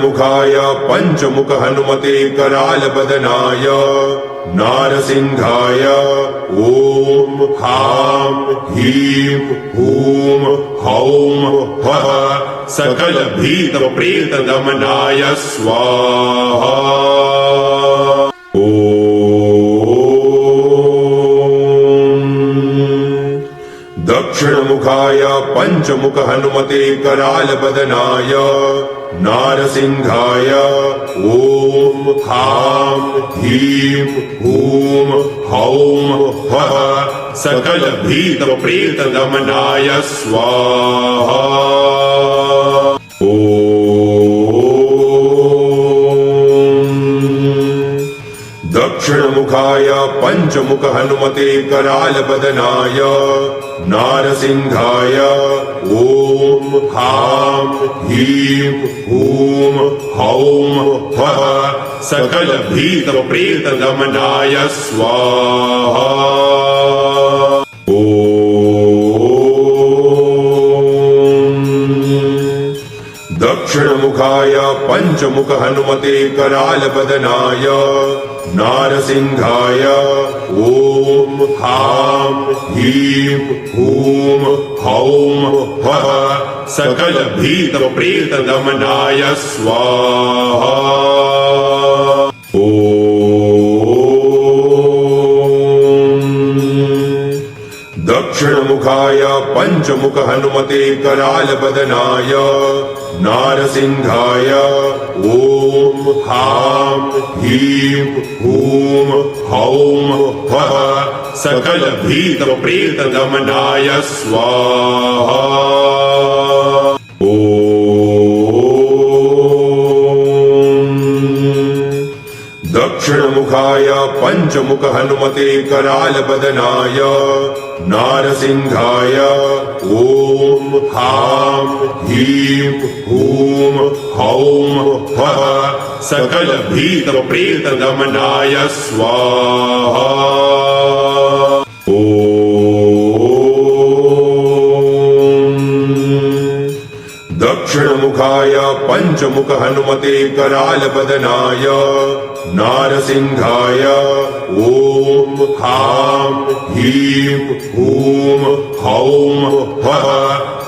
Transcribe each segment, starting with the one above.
दक्षिणमुखाय पञ्चमुख हनुमते करालबदनाय नारसिंहाय ॐ ह्रां ह्रीं हूं हौं फः सकल भीत प्रेत दमनाय स्वाहा। दक्षिणमुखाय पञ्चमुख हनुमते करालबदनाय नारसिंहाय ॐ ह्रां ह्रीं हूं हौं फः सकल भीत प्रेत दमनाय स्वाहा। दक्षिणमुखाय पञ्चमुख हनुमते करालबदनाय नारसिंहाय ॐ ह्रां ह्रीं हूं हौं फः सकल भीत प्रेत दमनाय स्वाहा। दक्षिणमुखाय पञ्चमुख हनुमते करालबदनाय नारसिंहाय ॐ ह्रां ह्रीं हूं हौं फः सकल भीत प्रेत दमनाय स्वाहा। दक्षिणमुखाय पञ्चमुख हनुमते करालबदनाय नारसिंहाय ॐ ह्रां ह्रीं हूं हौं फः सकल भीत प्रेत दमनाय स्वाहा। दक्षिणमुखाय पञ्चमुख हनुमते करालबदनाय नारसिंहाय ॐ ह्रां ह्रीं हूं हौं फः सकल भीत प्रेत दमनाय स्वाहा। दक्षिणमुखाय पञ्चमुख हनुमते करालबदनाय नारसिंहाय ॐ ह्रां ह्रीं हूं हौं फः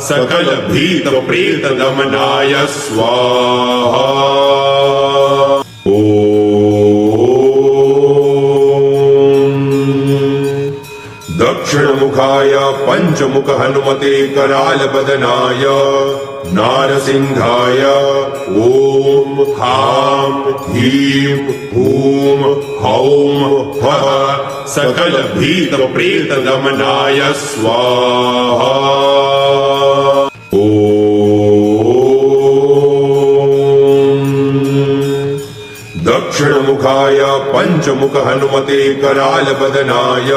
सकल भीत प्रेत दमनाय स्वाहा। दक्षिणमुखाय पञ्चमुख हनुमते करालबदनाय नारसिंहाय ॐ ह्रां ह्रीं हूं हौं फः सकल भीत प्रेत दमनाय स्वाहा। दक्षिणमुखाय पञ्चमुख हनुमते करालबदनाय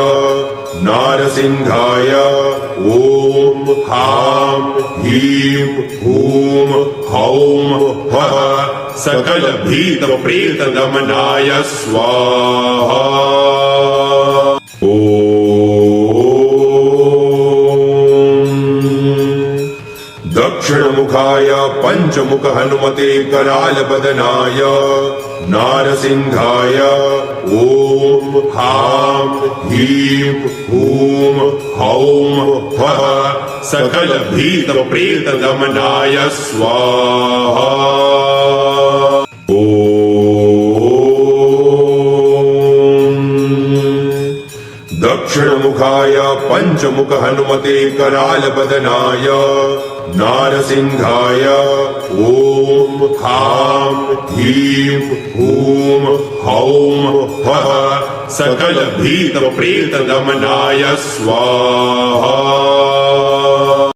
नारसिंहाय ॐ ह्रां ह्रीं हूं हौं फः सकल भीत प्रेत दमनाय स्वाहा। दक्षिणमुखाय पञ्चमुख हनुमते करालबदनाय नारसिंहाय ॐ ह्रां ह्रीं हूं हौं फः सकल भीत प्रेत दमनाय स्वाहा। दक्षिणमुखाय पञ्चमुख हनुमते करालबदनाय नारसिंहाय ॐ ह्रां ह्रीं हूं हौं फः सकल भीत प्रेत दमनाय स्वाहा।